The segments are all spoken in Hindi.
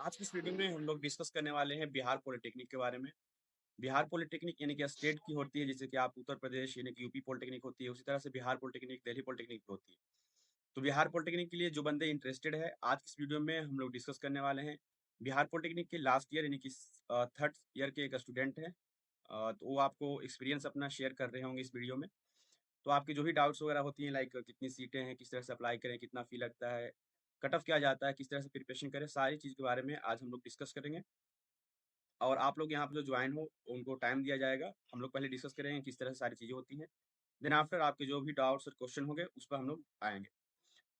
आज की इस वीडियो में हम लोग डिस्कस करने वाले हैं बिहार पॉलिटेक्निक के बारे में। बिहार पॉलिटेक्निक यानी कि स्टेट की होती है, जैसे कि आप उत्तर प्रदेश यानी कि यूपी पॉलिटेक्निक होती है, उसी तरह से बिहार पॉलिटेक्निक दिल्ली पॉलिटेक्निक भी होती है। तो बिहार पॉलिटेक्निक के लिए जो बंदे इंटरेस्टेड है, आज की इस वीडियो में हम लोग डिस्कस करने वाले हैं। बिहार पॉलिटेक्निक के लास्ट ईयर यानी कि थर्ड ईयर के एक स्टूडेंट हैं। तो वो आपको एक्सपीरियंस अपना शेयर कर रहे होंगे इस वीडियो में। तो आपकी जो भी डाउट्स वगैरह होती हैं, लाइक कितनी सीटें हैं, किस तरह से अप्लाई करें, कितना फी लगता है, कट ऑफ क्या जाता है, किस तरह से प्रिपरेशन करें, सारी चीज़ के बारे में आज हम लोग डिस्कस करेंगे। और आप लोग यहाँ पे जो ज्वाइन हो उनको टाइम दिया जाएगा। हम लोग पहले डिस्कस करेंगे किस तरह से सारी चीज़ें होती हैं। देन आफ्टर आपके जो भी डाउट्स और क्वेश्चन होंगे उस पर हम लोग आएंगे।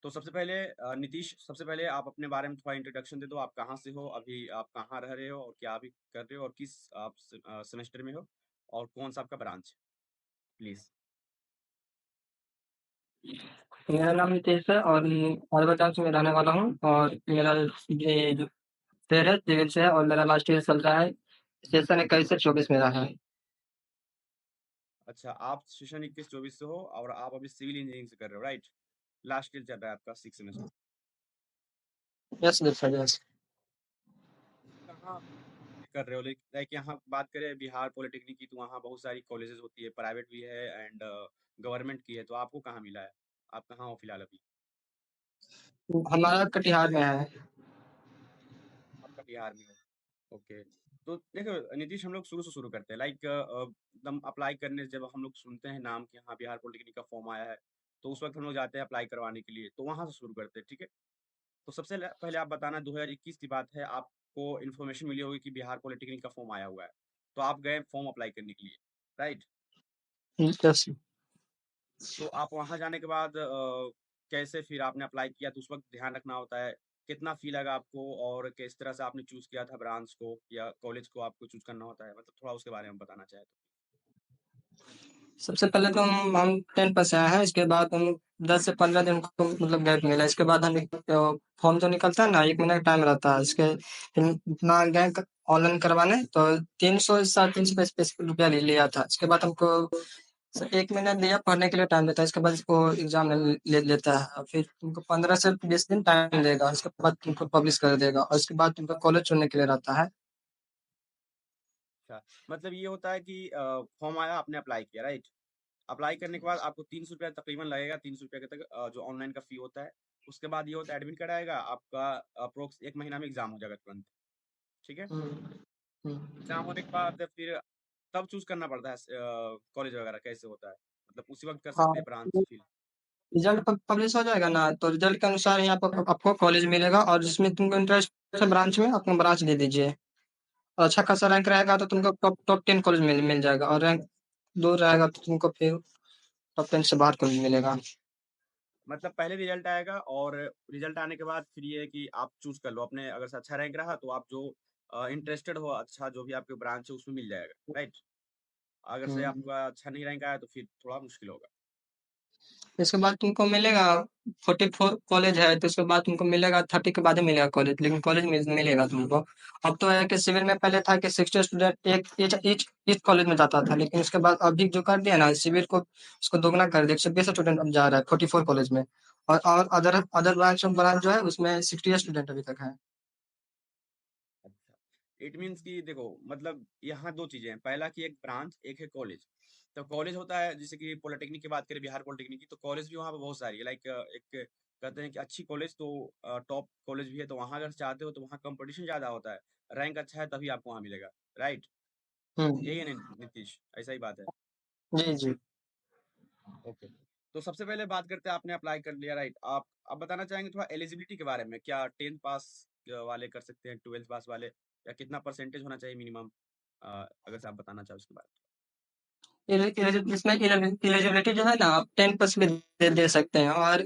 तो सबसे पहले नीतीश, सबसे पहले आप अपने बारे में थोड़ा इंट्रोडक्शन दे दो। आप कहाँ से हो, अभी आप कहाँ रह रहे हो और क्या अभी कर रहे हो, और किस आप सेमेस्टर में हो, और कौन सा आपका ब्रांच है, प्लीज़। मेरा नाम नितेश है और मैं अरबटास में रहने वाला हूँ और मेरा ये जो शहर है सिविल से है और मेरा लास्ट ईयर चल रहा है। सेशन 21 से 24 मेरा है। अच्छा, आप सेशन 21-24 से हो और आप अभी सिविल इंजीनियरिंग से कर रहे हो, राइट? लास्ट ईयर चल रहा है आपका 6 सेमेस्टर। Yes sir yes. कहाँ कर रहे हो? लाइक यहाँ बात करें बिहार पॉलिटेक्निक की, तो वहाँ बहुत सारी कॉलेजेस होती है, प्राइवेट भी है एंड गवर्नमेंट की है। तो आपको कहाँ मिला है? आप कहाँ हो फिलहाल अभी? हमारा कटिहार में है। आपका बिहार में हो। ओके। तो देखो नीतीश, हम लोग शुरू से शुरू करते हैं। लाइक एकदम अप्लाई करने जब हम लोग सुनते हैं नाम कि हाँ बिहार पॉलिटेक्निक का फॉर्म आया है, तो उस वक्त हम लोग जाते हैं अप्लाई करवाने के लिए। तो वहाँ से शुरू करते हैं, ठीक है? तो सबसे पहले आप बताना, 2021 की बात है, आपको इन्फॉर्मेशन मिली होगी कि बिहार पॉलिटेक्निक का फॉर्म आया हुआ है। तो आप गए फॉर्म अप्लाई करने के लिए, राइट? यस। तो आप वहाँ जाने के बाद कैसे फिर आपने अप्लाई किया? तो उस वक्त ध्यान रखना होता है कितना फी लगा आपको, और किस तरह से आपने चूज किया था ब्रांच को या कॉलेज को, आपको चूज करना होता है। मतलब थोड़ा उसके बारे में बताना चाहे तो। सबसे पहले तो हम 10 पर से आए हैं। इसके बाद हम 10 से 15 दिन को मतलब गैप मिला। इसके बाद हम फॉर्म जो निकलता है ना, 1 महीने का टाइम रहता है। इसके फिर अपना गए ऑनलाइन करवाने तो 300 साढ़े 300 रुपया ले लिया था। इसके बाद हमको 1 महीना दिया पढ़ने के लिए टाइम देता है। इसके बाद इसको एग्जाम ले लेता है और फिर तुमको 15 से 20 दिन टाइम देगा। इसके बाद तुमको पब्लिश कर देगा और उसके बाद तुमको कॉलेज चुनने के लिए रहता है। अच्छा, मतलब ये होता है कि फॉर्म आया, आपने अप्लाई किया, राइट? अप्लाई करने के बाद आपको 300 रुपया तकरीबन लगेगा, 300 रुपया के तक जो ऑनलाइन का फी होता है। उसके बाद ये होता है एडमिट कराएगा आपका, अप्रोक्स 1 महीना में एग्जाम हो जाएगा तुरंत, ठीक है? हम्म, हम्म। एग्जाम होने के बाद फिर तब चूज करना पड़ता है कॉलेज वगैरह कैसे होता है, मतलब उसी वक्त कर हाँ, सकते हैं ब्रांच फिल? रिजल्ट पब्लिश हो जाएगा ना, तो रिजल्ट के अनुसार ही आपको कॉलेज मिलेगा और जिसमें तुमको इंटरेस्ट है ब्रांच में अपना ब्रांच दे दीजिए। और अच्छा खासा रैंक रहेगा तो तुमको टॉप टॉप 10 कॉलेज मिल जाएगा और रैंक 2 रहेगा तो तुमको फिर टॉप 10 से बाहर कॉलेज मिलेगा। मतलब पहले रिजल्ट आएगा, और रिजल्ट आने के बाद फिर ये है कि आप चूज कर लो अपने, अगर से अच्छा रैंक रहा तो आप जो इंटरेस्टेड हो, अच्छा जो भी आपके ब्रांच है उसमें मिल जाएगा, राइट? अगर से हम्म। आपका अच्छा नहीं रैंक आया तो फिर थोड़ा मुश्किल होगा। इसके बाद तुमको मिलेगा 44 कॉलेज है तो इसके बाद तुमको मिलेगा 30 के बाद ही मिलेगा कॉलेज, लेकिन कॉलेज मिलेगा तुमको। अब तो है कि सिविल में पहले था कि 60 स्टूडेंट एक ईच कॉलेज में जाता था, लेकिन उसके बाद अभी जो कर दिया ना सिविल को, उसको दोगुना कर दिया। 120 स्टूडेंट अब जा रहा है 44 कॉलेज में। और अदर अदर ब्रांच जो है उसमें 60 स्टूडेंट अभी तक है। अच्छा, इट मीन्स कि देखो, मतलब यहाँ दो चीजें हैं। पहला कि एक ब्रांच, एक है कॉलेज। तो कॉलेज होता है, जैसे कि पॉलिटेक्निक की बात करें, बिहार पॉलिटेक्निक की, तो कॉलेज भी वहाँ पे बहुत सारी है। लाइक एक कहते हैं कि अच्छी कॉलेज, तो टॉप कॉलेज भी है। तो वहाँ अगर चाहते हो तो वहाँ कंपटीशन ज्यादा होता है, रैंक अच्छा है तभी आपको वहाँ मिलेगा, राइट? यही है हम्म। नीतीश, ऐसा ही बात है। जी जी। ओके। तो सबसे पहले बात करते हैं, आपने अप्लाई कर लिया, राइट? आप बताना चाहेंगे थोड़ा एलिजिबिलिटी के बारे में, क्या 10th पास वाले कर सकते हैं, 12th पास वाले, या कितना परसेंटेज होना चाहिए मिनिमम? अगर से आप बताना चाहो उसके बारे इसमें एलिजिबिलिटी जो है ना, आप 10 में दे सकते हैं। और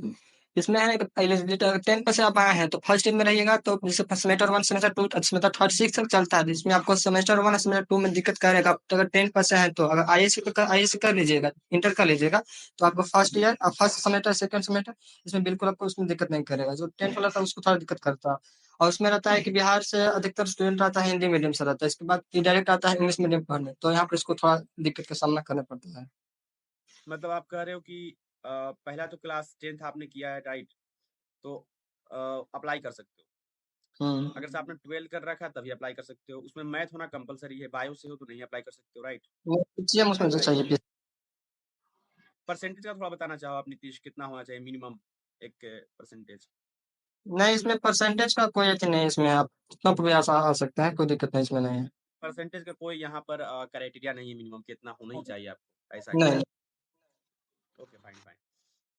इसमें है एलिजिबिलिटी, अगर 10 से आप आए हैं तो फर्स्ट ईयर में रहिएगा तो जैसे semester 1 semester 2 semester third six तक चलता है, जिसमें आपको सेमेस्टर 1 और सेमेस्टर 2 में दिक्कत करेगा। तो अगर 10 से है तो अगर आईएससी कर लीजिएगा, इंटर कर लीजिएगा, तो आपको first year first semester second semester इसमें बिल्कुल आपको उसमें दिक्कत नहीं करेगा। जो 10 वाला था उसको थोड़ा दिक्कत करता है। और उसमें रहता है कि बिहार से अधिकतर स्टूडेंट आता है हिंदी मीडियम से रहता है, इसके बाद डायरेक्ट आता है इंग्लिश मीडियम पढ़ने, तो यहाँ पर इसको थोड़ा दिक्कत का सामना करना पड़ता है। में? मतलब आप कह रहे हो कि पहला तो क्लास 10th आपने किया है, राइट? तो अप्लाई कर सकते हो। हम्म। अगर से आपने 12 कर रखा है तभी अप्लाई कर सकते हो। उसमें मैथ होना कंपलसरी है, बायो से हो तो नहीं अप्लाई कर सकते हो, राइट? वो पीसीएम उसमें से लाइक चाहिए। परसेंटेज का थोड़ा बताना चाहो आप नीतीश, कितना होना चाहिए मिनिमम एक परसेंटेज? नहीं, इसमें परसेंटेज का कोई अथी नहीं है, इसमें आप कितना भी आ सकते हैं, कोई दिक्कत नहीं इसमें नहीं है। परसेंटेज का कोई यहाँ पर क्राइटेरिया नहीं है मिनिमम कितना होना ही चाहिए आपको, ऐसा है क्या? नहीं। Okay, fine fine.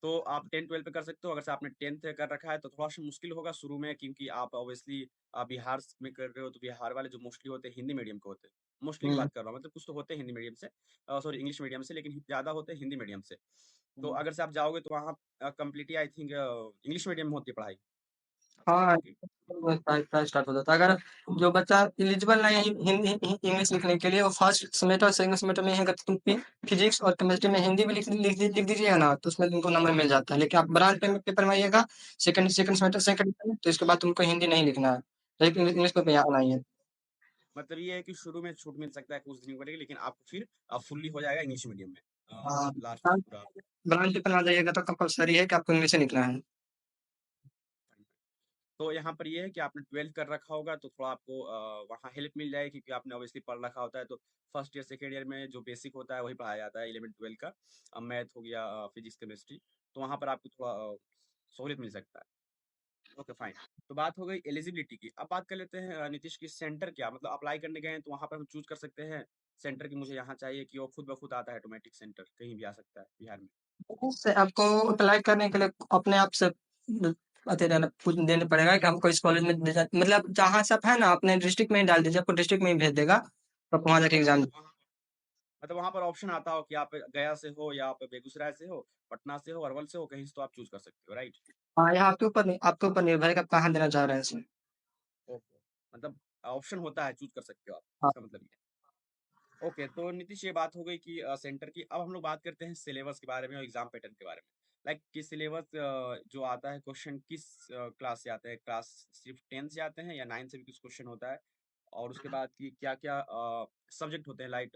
तो आप 10-12 पे कर सकते हो। अगर से आपने 10th कर रखा है तो थोड़ा सा मुश्किल होगा शुरू में, क्योंकि आप ऑब्वियसली बिहार में कर रहे हो, तो बिहार वाले जो मोस्टली होते हैं हिंदी मीडियम के होते हैं। मोस्टली की हम्म। बात कर रहा हूँ, मतलब कुछ तो होते हैं हिंदी मीडियम से, सॉरी इंग्लिश मीडियम से, लेकिन ज़्यादा होते हैं हिंदी मीडियम से। तो अगर से आप जाओगे तो वहाँ completely I think English medium में होती है पढ़ाई, ऐसा है हाँ, कि? प्राइस स्टार्ट हो जाता है। अगर जो बच्चा एलिजिबल नहीं है हिंदी इंग्लिश लिखने के लिए, वो फर्स्ट सेमेस्टर सेकंड सेमेस्टर में है, अगर तुम फिजिक्स और केमिस्ट्री में हिंदी भी लिख दीजिएगा ना, तो उसमें तुमको नंबर मिल जाता है। लेकिन आप ब्रांच पेपर में आइएगा सेकंड सेकंड सेमेस्टर सेकंड में, तो इसके बाद तुमको हिंदी नहीं लिखना है, लेकिन इंग्लिश पेपर यहाँ आना ही है। मतलब ये है कि शुरू में छूट मिल सकता है कुछ दिन के लिए, लेकिन आपको फिर फुल्ली हो जाएगा इंग्लिश मीडियम में हाँ, लास्ट में पूरा। ब्रांच पेपर में आ जाइएगा तो कंपलसरी है कि आपको इंग्लिश ही लिखना है। तो यहाँ पर ये है कि आपने 12 कर रखा होगा तो थोड़ा आपको वहाँ हेल्प मिल जाएगी, क्योंकि आपने ऑब्वियसली पढ़ रखा होता है। तो फर्स्ट ईयर सेकेंड ईयर में जो बेसिक होता है वही पढ़ाया जाता है 11-12 का। मैथ हो गया, फिजिक्स केमिस्ट्री, तो वहाँ पर आपको थोड़ा सहूलियत मिल सकता है। Okay fine. तो बात हो गई एलिजिबिलिटी की। अब बात कर लेते हैं नीतीश की सेंटर क्या, मतलब अप्लाई करने गए हैं तो वहाँ पर हम चूज कर सकते हैं सेंटर की मुझे यहाँ चाहिए, कि वो खुद ब खुद आता है ऑटोमेटिक सेंटर कहीं भी आ सकता है बिहार में? से आपको अप्लाई करने के लिए अपने आप से अथी रहना कुछ देना पड़ेगा कि हमको इस कॉलेज में मतलब जहाँ से आप है ना अपने डिस्ट्रिक्ट में ही डाल दीजिए, आपको डिस्ट्रिक्ट में ही भेज देगा, तो आप वहाँ जाके एग्जाम। मतलब वहाँ मतलब वहाँ पर ऑप्शन आता हो कि आप गया से हो या आप बेगूसराय से हो, पटना से हो, अरवल से हो, कहीं से तो आप चूज कर सकते हो, राइट? हाँ, यहाँ आपके ऊपर निर्भर है कि आप कहाँ देना चाह रहे हैं इसमें। ओके, मतलब ऑप्शन होता है, चूज कर सकते हो आप, हाँ। इसका मतलब ये है। ओके, तो नीतीश ये बात हो गई कि सेंटर की। अब हम लोग बात करते हैं सिलेबस के बारे में और एग्जाम पैटर्न के बारे में। लाइक कि सिलेबस जो आता है, क्वेश्चन किस क्लास से आते हैं? क्लास सिर्फ 10 से आते हैं या 9 से भी कुछ क्वेश्चन होता है? और उसके बाद की क्या क्या सब्जेक्ट होते हैं, लाइक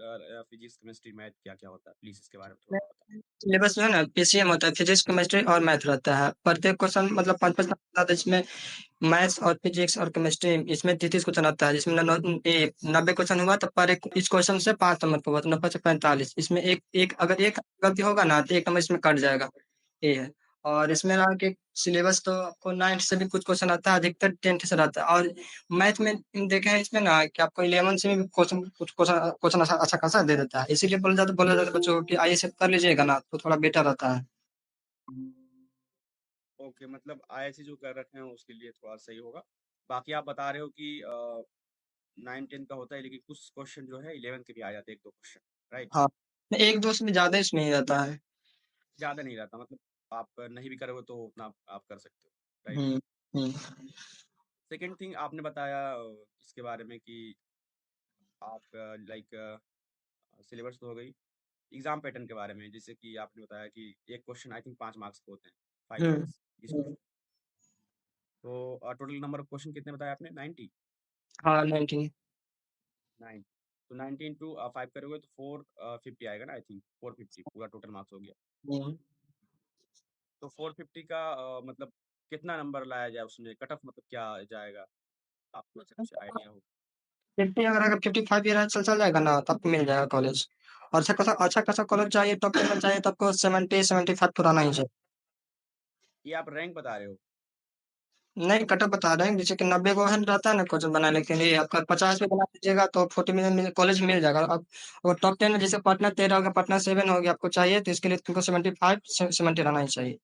फिजिक्स केमिस्ट्री मैथ, क्या क्या होता है? प्लीज इसके बारे में थोड़ा और बताओ। सिलेबस जो है ना पीसीएम होता है, फिजिक्स केमिस्ट्री और मैथ रहता है। प्रत्येक क्वेश्चन मतलब 5-5 नंबर आता है, जिसमें मैथ्स और फिजिक्स और केमिस्ट्री इसमें 30-30 क्वेश्चन आता है, जिसमें 90 क्वेश्चन हुआ तो पर एक इस क्वेश्चन से 5 नंबर का हुआ तो 90 से 45, इसमें एक एक अगर एक गलती होगा ना तो 1 नंबर इसमें कट जाएगा, ये है। और इसमें रहा कि सिलेबस तो आपको 9 से भी कुछ क्वेश्चन आता है, अधिकतर 10 से रहता है। और मैथ में देखें इसमें ना कि आपको 11 से भी क्वेश्चन कुछ क्वेश्चन अच्छा खासा दे देता है, इसीलिए बोला जाता है बच्चों को कि आइए से कर लीजिएगा ना तो थोड़ा बेटर रहता है। ओके, मतलब आईआईसी जो कर रखे हैं उसके लिए थोड़ा सही होगा। बाकी आप बता रहे हो कि 9-10 का होता है, लेकिन कुछ क्वेश्चन जो है 11 के भी आ जाते हैं, एक दो क्वेश्चन, राइट? हाँ, एक दो से भी ज्यादा इसमें ही रहता है। ज़्यादा नहीं रहता, मतलब आप नहीं भी करोगे तो उतना आप कर सकते हो, राइट? हम्म। हम्म। सेकंड थिंग आपने बताया इसके बारे में कि आप लाइक सिलेबस तो हो गई, एग्जाम पैटर्न के बारे में, जैसे कि आपने बताया कि एक क्वेश्चन आई थिंक 5 मार्क्स के होते हैं, 5 हम्म। मार्क्स इस क्वेश्चन। तो टोटल नंबर ऑफ क्वेश्चन कितने बताया आपने? 90? हाँ, 19। 9? तो 90 इंटू 5 करोगे तो 450 आएगा ना, आई थिंक 450 पूरा टोटल मार्क्स हो गया। हम्म। तो 450 का मतलब कितना नंबर लाया जाए उसमें, कट ऑफ मतलब क्या जाएगा, आपको अच्छा कुछ आइडिया हो? 50 अगर 55 ईयर चल जाएगा ना तो आपको मिल जाएगा कॉलेज। और अच्छा खासा कॉलेज चाहिए, टॉप टेन में चाहिए तो आपको 70-75 पुराना ही चाहिए। ये आप रैंक बता रहे हो? नहीं, कट ऑफ बता रहे हैं, जैसे कि 90 को रहता है ना क्वेश्चन बनाने के लिए, आपका 50 पे बना दीजिएगा तो 40 में कॉलेज मिल जाएगा। अब और टॉप 10 में जैसे पटना 13 हो गया, पटना 7 हो गया, आपको चाहिए तो इसके लिए तुमको 75 70 रहना ही चाहिए।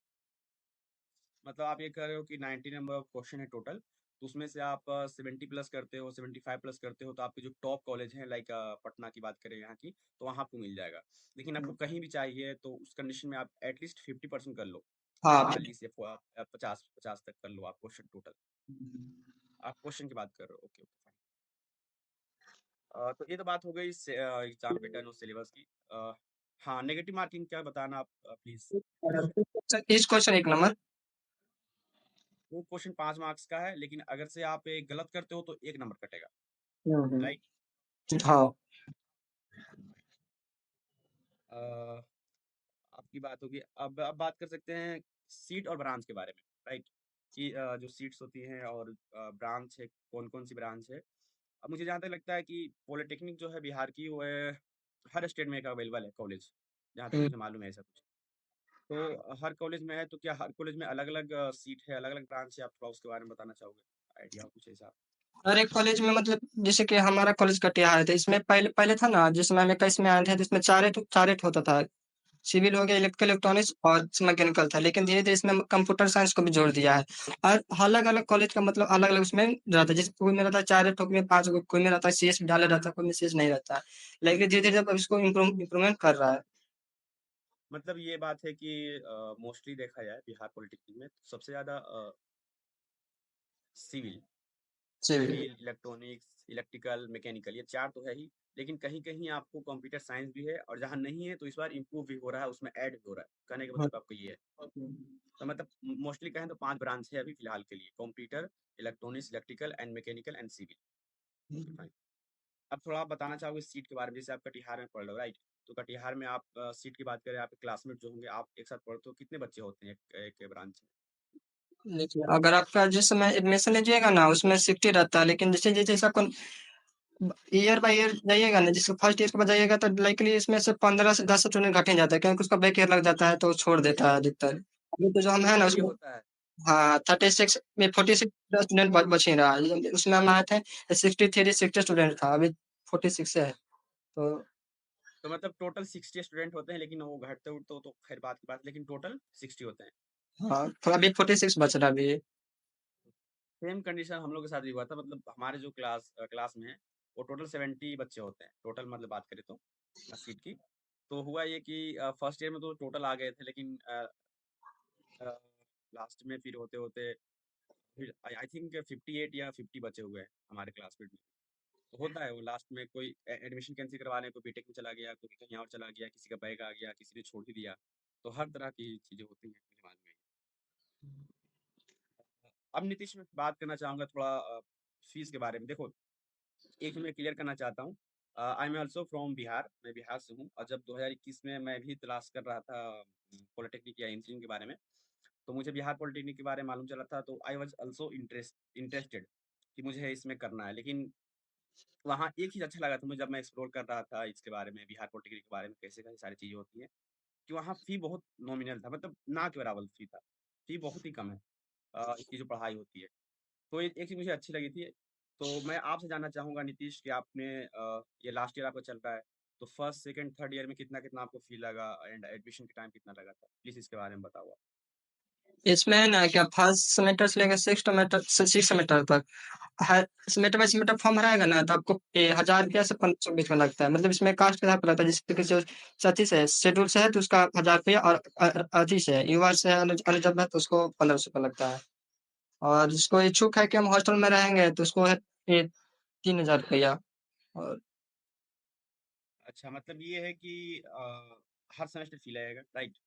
मतलब आप ये कह रहे हो कि 90 नंबर ऑफ क्वेश्चन है टोटल, तो उसमें से आप 70 प्लस करते हो, 75 प्लस करते हो, तो आपके जो टॉप कॉलेज हैं लाइक पटना की बात करें यहाँ की, तो वहाँ आपको मिल जाएगा। लेकिन आपको कहीं भी चाहिए तो उस कंडीशन में आप एटलीस्ट 50% कर लो, हाँ। 40 या 50 तक कर लो आप क्वेश्चन टोटल। आप क्वेश्चन की बात कर रहे हो, ओके ओके फाइन। तो ये तो बात हो गई एग्जाम पैटर्न और सिलेबस की। हाँ, नेगेटिव मार्किंग क्या बताना आप प्लीज नीतीश। इस क्वेश्चन 1 नंबर। वो क्वेश्चन 5 मार्क्स का है, लेकिन अगर से आप एक गलत करते हो तो 1 नंबर कटेगा, हम्म। राइट? हाँ। आपकी बात होगी। अब बात कर सकते हैं सीट और ब्रांच के बारे में, राइट? कि जो सीट्स होती हैं और ब्रांच है, कौन-कौन सी ब्रांच है। अब मुझे जहाँ तक लगता है कि पॉलिटेक्निक जो है बिहार की वो हर स्टेट में एक अवेलेबल है कॉलेज, जहाँ तक हुँ। मुझे मालूम है ऐसा कुछ। तो हर कॉलेज में है, तो क्या हर कॉलेज में अलग-अलग सीट है, अलग-अलग ब्रांच है? आप थोड़ा उसके बारे में बताना चाहोगे? आइडिया हो कुछ ऐसा? हर एक कॉलेज में मतलब जैसे कि हमारा कॉलेज कटिहार है, तो इसमें पहले पहले था ना, जिस समय में कई में आए थे, तो इसमें 4 होता था। सिविल हो गया, इलेक्ट्रिकल इलेक्ट्रॉनिक्स और मैकेनिकल था, लेकिन धीरे-धीरे इसमें कंप्यूटर साइंस को भी जोड़ दिया है। और अलग-अलग कॉलेज का मतलब अलग-अलग उसमें रहता है। जैसे कोई में रहता है 4 कोई में 5 कोई में रहता है सीएस डाला रहता है, कोई में सीएस नहीं रहता है। लेकिन धीरे-धीरे अब इसको इम्प्रूवमेंट कर रहा है। मतलब ये बात है कि मोस्टली देखा जाए बिहार पॉलिटेक्निक में तो सबसे ज़्यादा civil civil. Civil, electronics, electrical, mechanical ये 4 तो है ही, लेकिन कहीं-कहीं आपको कंप्यूटर साइंस भी है और जहाँ नहीं है तो इस बार इम्प्रूव भी हो रहा है, उसमें ऐड भी हो रहा है। कहने का हाँ। मतलब आपको ये है। तो मतलब मोस्टली कहें तो 5 ब्रांच है अभी फिलहाल के लिए, computer, electronics, electrical and mechanical and civil. Okay fine. अब थोड़ा आप बताना चाहोगे सीट के बारे में, जैसे आप कटिहार में पढ़ रहे हो, राइट? तो कटिहार में आप सीट की बात करें, आपके क्लासमेट जो होंगे, आप एक साथ पढ़ते हो, कितने बच्चे होते हैं एक ब्रांच में? देखिए, अगर आपका जिस समय एडमिशन लीजिएगा ना, उसमें 60 रहता है, लेकिन जैसे आपको ईयर बाय ईयर जाइएगा ना, जैसे फर्स्ट ईयर के बाद जाइएगा तो लाइकली इसमें से 15 से 10 स्टूडेंट घट ही जाता है, क्योंकि उसका बैक ईयर लग जाता है तो छोड़ देता है अधिकतर। अभी तो जो हम है ना अच्छा ये उसमें, होता है। हाँ 36 में 46 स्टूडेंट बच ही रहा है। उसमें हम आए थे 60 स्टूडेंट था, अभी 46 है। तो तो मतलब टोटल 60 स्टूडेंट होते हैं, लेकिन वो घटते-उठते हो तो खैर बात की बात है, लेकिन टोटल 60 होते हैं। हाँ, थोड़ा अभी 46 बच रहा है अभी। सेम कंडीशन हम लोग के साथ भी हुआ था, मतलब हमारे जो क्लास में है, वो टोटल 70 बच्चे होते हैं, टोटल मतलब बात करें तो सीट की। तो हुआ ये कि फर्स्ट ईयर में तो टोटल आ गए थे, लेकिन लास्ट में फिर होते-होते फिर आई आई थिंक 58 या 50 बचे हुए हैं हमारे क्लासमेट में। तो होता है वो लास्ट में कोई एडमिशन कैंसिल करवाने, कोई बीटेक में चला गया, कोई कहीं और चला गया, किसी का बैग आ गया, किसी ने छोड़ ही दिया। तो हर तरह की चीज़ें होती हैं, मुझे मालूम है। अब नीतीश मैं बात करना चाहूँगा थोड़ा फीस के बारे में। देखो, एक तो मैं क्लियर करना चाहता हूँ, I am also from Bihar, मैं बिहार से हूँ और जब 2021 में मैं भी तलाश कर रहा था पॉलिटेक्निक या इंजीनियरिंग के बारे में, तो मुझे बिहार पॉलिटेक्निक के बारे में मालूम चला था, तो आई वाज़ ऑल्सो इंटरेस्टेड कि मुझे इसमें करना है। लेकिन वहाँ एक चीज़ अच्छा लगा था मुझे, जब मैं एक्सप्लोर कर रहा था इसके बारे में, बिहार पॉलिटेक्निक के बारे में, कैसे-कैसे सारी चीज़ें होती हैं, कि वहाँ फ़ी बहुत नॉमिनल था, मतलब ना के बराबर फ़ी था। फ़ी बहुत ही कम है इसकी जो पढ़ाई होती है। तो एक चीज़ मुझे अच्छी लगी थी। तो मैं आपसे जानना चाहूँगा नीतीश कि आपने ये लास्ट ईयर आपका चल रहा है, तो फर्स्ट, सेकंड, थर्ड ईयर में कितना-कितना आपको फ़ी लगा एंड एडमिशन के टाइम कितना लगा था? प्लीज़ इसके बारे में बताओ आप। इसमें है ना क्या, फर्स्ट सेमेस्टर से लेकर सिक्स सेमेस्टर तक हर सेमेस्टर बाय सेमेस्टर फॉर्म भराएगा ना, तो आपको 1000 रुपया से 1500 बीच में लगता है। मतलब इसमें कास्ट के हिसाब पे लगता है, जैसे कि जो अथी से शेड्यूल से है तो उसका 1000 रुपया, और अथी से यूआर से है अनरिजर्व है तो उसको 1500 रुपया लगता है। और जिसको इच्छुक है कि हम हॉस्टल में रहेंगे तो उसको है 3000 रुपया। और अच्छा, मतलब ये है कि हर सेमेस्टर फ़ी लगेगा, राइट?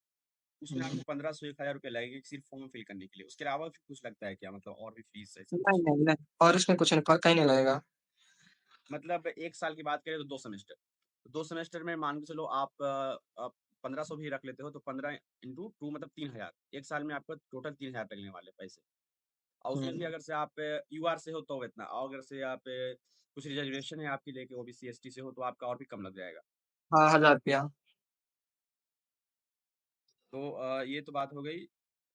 उसमें आपको 1500 ₹1000 लगेंगे सिर्फ़ फॉर्म फिल करने के लिए। उसके अलावा फिर कुछ लगता है क्या? मतलब और भी फ़ीस ऐसा नहीं कुछ? नहीं नहीं, और उसमें कुछ नहीं, कहीं नहीं लगेगा। मतलब 1 साल की बात करें तो 2 सेमेस्टर। तो 2 सेमेस्टर में मान के चलो आप 1500 भी रख लेते हो तो 15 इंटू 2 मतलब 3000। 1 साल में आपका टोटल 3000 लगने वाले पैसे। और उसमें भी हम्म। अगर से आप यूआर से हो तो इतना, और अगर से आप कुछ रिजर्वेशन है आपकी लेके ओबीसी एसटी से हो तो आपका और भी कम लग जाएगा। हाँ, 1000 रुपया। तो ये तो बात हो गई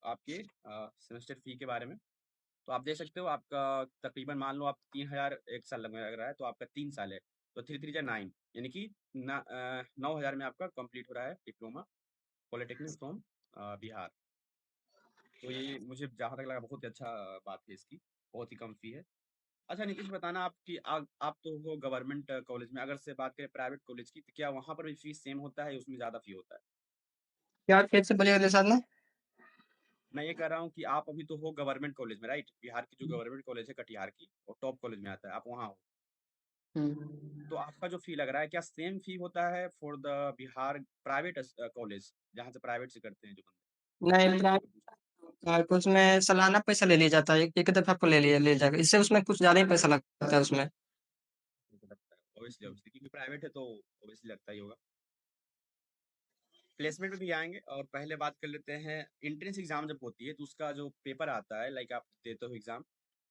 आपके सेमेस्टर फ़ी के बारे में। तो आप देख सकते हो आपका तकरीबन मान लो आप 3000 1 साल लग रहा है तो आपका 3 साल है। तो 3 3 जा 9 यानी कि 9000 में आपका कंप्लीट हो रहा है डिप्लोमा पॉलिटेक्निक फ्रॉम बिहार। तो ये मुझे जहाँ तक लगा बहुत ही अच्छा बात है इसकी, बहुत ही कम फ़ी है। अच्छा नीतीश बताना आप कि आप तो हो गवर्नमेंट कॉलेज में, अगर से बात करें प्राइवेट कॉलेज की, तो क्या वहाँ पर भी फ़ीस सेम होता है या उसमें ज़्यादा फ़ी होता है? क्या फिर से बोलिए अगले साल में। मैं ये कह रहा हूँ कि आप अभी तो हो गवर्नमेंट कॉलेज में, राइट? बिहार की जो गवर्नमेंट कॉलेज है कटिहार की, वो टॉप कॉलेज में आता है, आप वहाँ हो। हम्म। तो आपका जो फ़ी लग रहा है, क्या सेम फ़ी होता है for the Bihar private college, जहाँ से प्राइवेट से करते हैं जो बंदे? नहीं, प्राइवेट उसमें सालाना पैसा ले लिया जाता है, एक दफा आपको ले जाएगा, इससे उसमें कुछ ज्यादा ही पैसा लगता है उसमें। मुझे लगता है ऑब्वियसली ऑब्वियसली क्योंकि प्राइवेट है तो ऑब्वियसली लगता ही होगा। प्लेसमेंट में भी आएंगे, और पहले बात कर लेते हैं एंट्रेंस एग्जाम जब होती है तो उसका जो पेपर आता है, लाइक आप देते हो एग्जाम,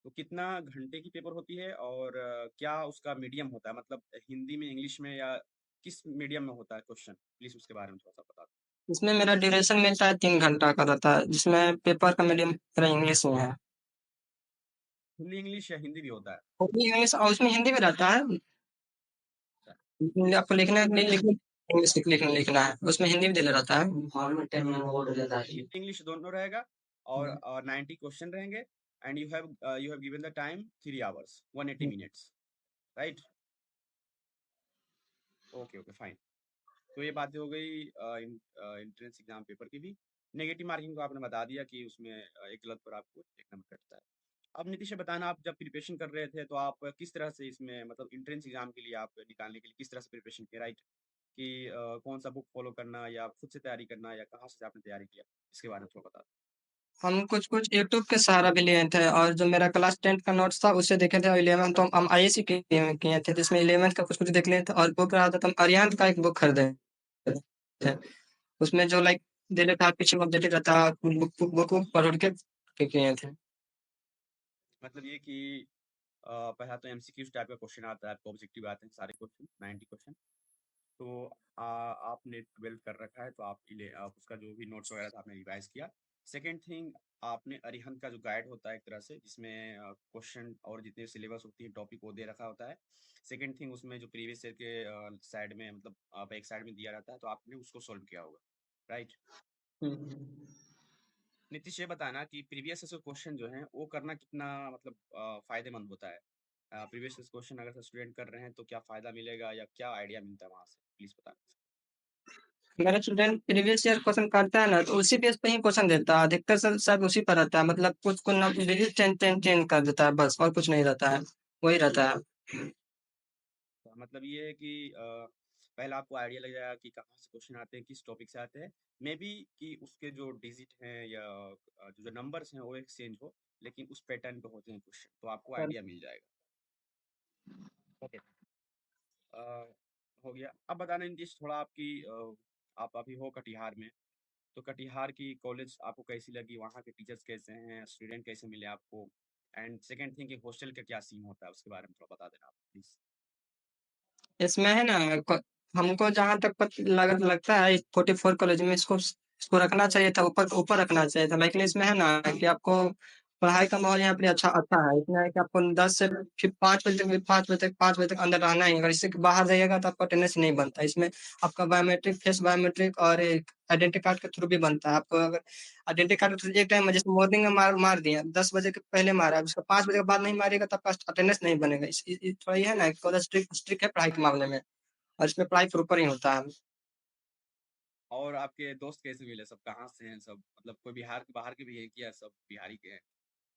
तो कितना घंटे की पेपर होती है, और क्या उसका मीडियम होता है, मतलब हिंदी में, इंग्लिश में, या किस मीडियम में होता है क्वेश्चन, प्लीज उसके बारे में थोड़ा सा बता दो। इसमें मेरा ड्यूरेशन मिलता है 3 घंटा का रहता है, जिसमें पेपर का मीडियम मेरा इंग्लिश में है। हिंदी इंग्लिश या हिंदी भी होता है? हिंदी इंग्लिश और उसमें हिंदी भी रहता है। अच्छा। आपको लिखना है नहीं लिखना, इंग्लिश लिखना है, उसमें हिंदी भी देना रहता है। हिंदी इंग्लिश दोनों रहेगा, और 90 क्वेश्चन रहेंगे, and you have given the time 3 hours 180 minutes, right? Okay okay fine. तो ये बातें हो गई एंट्रेंस एग्जाम पेपर की भी। नेगेटिव मार्किंग को आपने बता दिया कि उसमें एक गलत पर आपको 1 नंबर कटता है। अब नीतीश बताना, आप जब प्रिपरेशन कर रहे थे तो आप किस तरह से इसमें, मतलब एंट्रेंस एग्जाम के लिए आप निकालने के लिए किस तरह से प्रिपरेशन किया, राइट? कि कौन सा बुक फॉलो करना, या खुद से तैयारी करना, या कहाँ से आपने तैयारी किया, इसके बारे में थोड़ा बता हम कुछ-कुछ यूट्यूब के सहारा भी लिए थे, और जो मेरा क्लास 10th का नोट्स था उससे देखे थे, और 11 तो हम आईएससी किए थे, जिसमें 11th का कुछ-कुछ देख लिए थे, और बुक रहा था तो हम अरिहंत का एक बुक खरीदे थे। उसमें जो लाइक दे देता है पीछे अपडेटेड रहता है, बुक को पढ़ के किए थे। मतलब ये कि पहला तो एमसीक्यूज टाइप का क्वेश्चन आता है, आपको ऑब्जेक्टिव आते हैं सारे क्वेश्चन, 90 क्वेश्चन। तो आपने 12th कर रखा है, तो आप उसका जो भी नोट्स वगैरह था आपने रिवाइज किया। सेकंड थिंग, आपने अरिहंत का जो गाइड होता है एक तरह से, जिसमें क्वेश्चन और जितने सिलेबस होती है टॉपिक वो दे रखा होता है। सेकंड थिंग, उसमें जो प्रीवियस ईयर के साइड में, मतलब आप एक साइड में दिया रहता है, तो आपने उसको सोल्व किया होगा, राइट? नीतीश ये बताना कि प्रीवियस ईयर क्वेश्चन जो है वो करना कितना, मतलब फायदेमंद होता है। प्रीवियस ईयर क्वेश्चन अगर स्टूडेंट कर रहे हैं तो क्या फायदा मिलेगा, या क्या आइडिया मिलता है वहां से, प्लीज बताना। मेरा स्टूडेंट प्रीवियस ईयर क्वेश्चन करता है ना, तो उसी बेस पे ही क्वेश्चन देता है, अधिकतर सब उसी पर रहता है, मतलब कुछ को ना चेंज कर देता है बस, और कुछ नहीं रहता है, वही रहता है। तो मतलब ये है कि पहला आपको आइडिया लग जाएगा कि कहाँ से क्वेश्चन आते हैं, किस टॉपिक से आते हैं। मे बी कि उसके जो डिजिट हैं, या जो नंबर्स हैं वो एक्सचेंज हो, लेकिन उस पैटर्न पे होते हैं क्वेश्चन, तो आपको आइडिया मिल जाएगा। ओके। हो गया। अब बताना नीतीश, थोड़ा आपकी आप अभी हो कटिहार में, तो कटिहार की कॉलेज आपको कैसी लगी, वहाँ के टीचर्स कैसे हैं, स्टूडेंट कैसे मिले आपको, एंड सेकंड थिंग कि हॉस्टल का क्या सीन होता है, उसके बारे में थोड़ा बता देना आप प्लीज। इसमें है ना, हमको जहाँ तक लगता है 44 कॉलेज में इसको रखना चाहिए था, ऊपर ऊपर रखना चाहिए था, लेकिन इसमें है ना कि आपको पढ़ाई का माहौल यहाँ पे अच्छा अच्छा है, इसमें है कि आपको 10 से फिर 5 बजे तक अंदर रहना ही है। अगर इससे बाहर जाइएगा तो आपका अटेंडेंस नहीं बनता। इसमें आपका बायोमेट्रिक, फेस बायोमेट्रिक और एक आइडेंटिटी कार्ड के थ्रू भी बनता है। आपको अगर आइडेंटिटी कार्ड के थ्रू एक टाइम जैसे मॉर्निंग में मार दिया, 10 बजे के पहले मारा, उसका 5 बजे के बाद नहीं मारिएगा तो आपका अटेंडेंस नहीं बनेगा। थोड़ा ये है ना, थोड़ा स्ट्रिक्ट है पढ़ाई के मामले में, और इसमें पढ़ाई प्रॉपर ही होता है। और आपके दोस्त कैसे मिले, सब कहाँ से हैं सब, मतलब कोई बिहार के बाहर के भी हैं, क्या सब बिहारी के हैं,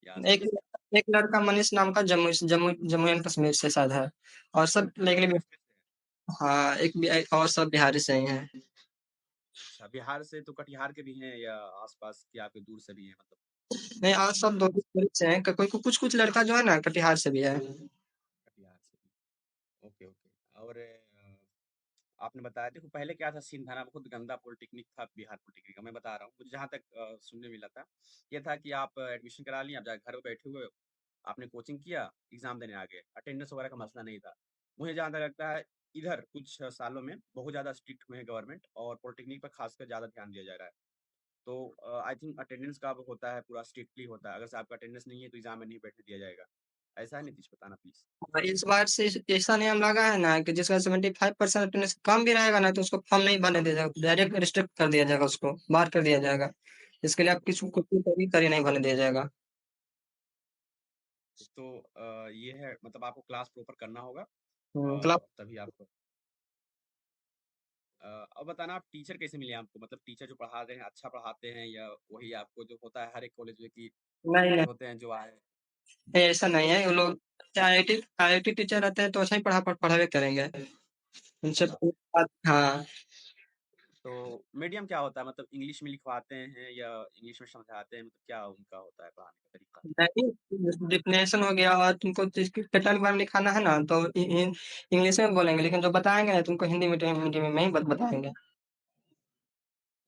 या एक आसपास के? एक लड़का मनीष नाम का जम्मू एंड कश्मीर से शायद है, और सब जम्मू एंड लेकिन कश्मीर से हैं? हाँ, और सब बिहारी से ही हैं। अच्छा, बिहार से तो कटिहार के भी हैं, या आसपास के आपके दूर से भी हैं, मतलब? नहीं, आज सब दो से हैं, कोई कुछ कुछ लड़का जो है ना कटिहार से भी है। कटिहार से भी। Okay okay. और आपने बताया, देखो पहले क्या था सीन था ना, बहुत गंदा पॉलिटेक्निक था बिहार पॉलिटेक्निक का, मैं बता रहा हूँ मुझे जहाँ तक सुनने मिला था। ये था कि आप एडमिशन करा लिए, आप जाकर घर में बैठे हुए हो, आपने कोचिंग किया, एग्जाम देने आ गए, अटेंडेंस वगैरह का मसला नहीं था। मुझे जहाँ तक लगता है इधर कुछ सालों में बहुत ज़्यादा स्ट्रिक्ट हुए हैं गवर्नमेंट, और पॉलिटेक्निक पर खासकर ज़्यादा ध्यान दिया जा रहा है। तो आई थिंक अटेंडेंस का अब होता है, पूरा स्ट्रिक्टली होता है, अगर से आपका अटेंडेंस नहीं है तो एग्जाम में नहीं बैठने दिया जाएगा। ऐसा है नीतीश, बताना प्लीज। और इस बार से ऐसा नियम लगा है ना कि जिसका 75% अटेंडेंस कम भी रहेगा ना, तो उसको फॉर्म नहीं भरने दिया जाएगा, डायरेक्ट रिस्ट्रिक्ट कर दिया जाएगा, उसको बाहर कर दिया जाएगा। इसके लिए आप किसी को भी करी नहीं भरने दिया जाएगा। तो ये है, मतलब आपको क्लास प्रॉपर करना होगा, क्लास तभी आप अब बताना, आप टीचर कैसे मिले आपको, मतलब टीचर जो पढ़ा रहे हैं अच्छा पढ़ाते हैं, या वही आपको जो होता है हर एक कॉलेज में कि नहीं टीचर नहीं, होते हैं जो आए? ऐसा नहीं है, वो लोग आईआईटी टीचर रहते हैं तो ऐसा ही पढ़ावे करेंगे उनसे। हाँ, तो मीडियम क्या होता है, मतलब इंग्लिश में लिखवाते हैं या इंग्लिश में समझाते हैं, मतलब क्या उनका होता है पढ़ाने का तरीका? नहीं डिफिनेशन हो गया, और तुमको जिसकी पैटर्न के बारे में लिखाना है ना, तो इंग्लिश में बोलेंगे, लेकिन जो बताएंगे ना तुमको हिंदी मीडियम मीडियम में ही बताएंगे।